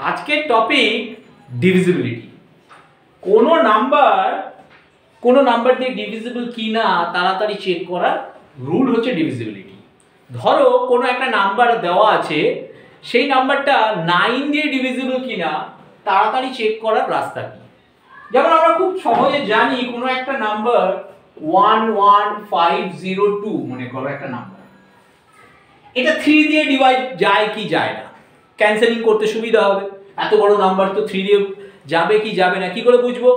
আজকের topic divisibility. কোনো number দিয়ে ডিভিজিবল কি না তাড়াতাড়ি চেক করার রুল হচ্ছে ডিভিজিবিলিটি। ধরো কোনো একটা নাম্বার দেওয়া আছে, সেই নাম্বারটা 9 দিয়ে ডিভিজিবল কিনা তাড়াতাড়ি চেক করার রাস্তা কি? যেমন আমরা খুব সহজে জানি কোনো একটা নাম্বার 11502 মনে করো একটা নাম্বার, এটা 3 দিয়ে ডিভাইড যায় কি যায় না, ক্যান্সেলিং করতে সুবিধা হবে। এত বড় নাম্বার তো 3 দিয়ে যাবে কি যাবে না কি করে বুঝবো?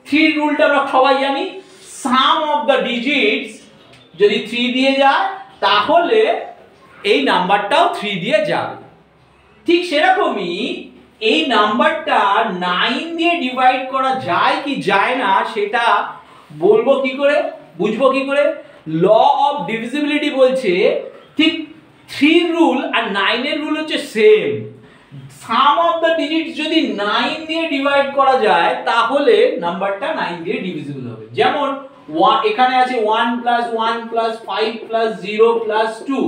3 রুলটা আমরা সবাই জানি, সাম অফ দ্য ডিজিটস যদি 3 দিয়ে যায় তাহলে এই নাম্বারটাও 3 দিয়ে যাবে। ঠিক সেরকমই এই নাম্বারটা 9 দিয়ে ডিভাইড করা যায় কি যায় না সেটা বলবো কি করে, বুঝবো কি করে? ল অফ ডিভিজিবিলিটি বলছে ঠিক 3 রুল আর 9 এর রুল হচ্ছে same. Some of the digits যদি 9 দিয়ে ডিভাইড করা যায় তাহলে নাম্বারটা 9 দিয়ে ডিভিজিবল হবে। যেমন এখানে আছে 1 + 1 + 5 + 0 + 2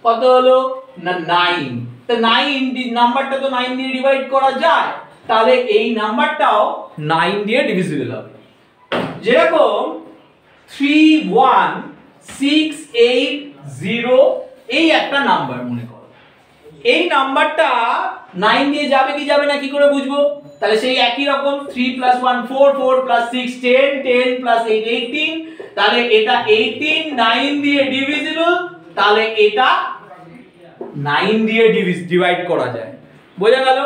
কত হলো না 9। তো 9 নাম্বারটা তো 9 দিয়ে ডিভাইড করা যায়, তাহলে এই নাম্বারটাও 9 দিয়ে ডিভিজিবল হবে। যেরকম 31680 এই একটা নাম্বার মনে করো, এই নাম্বারটা 9 দিয়ে যাবে কি যাবে না কি করে বুঝবো? তাহলে সেই একই রকম 3 + 1 4 4 + 6 10 10 + 8 18, তাহলে এটা 18 9 দিয়ে ডিভিজিবল, তাহলে এটা 9 দিয়ে ডিভাইড করা যায়। বোঝা গেল?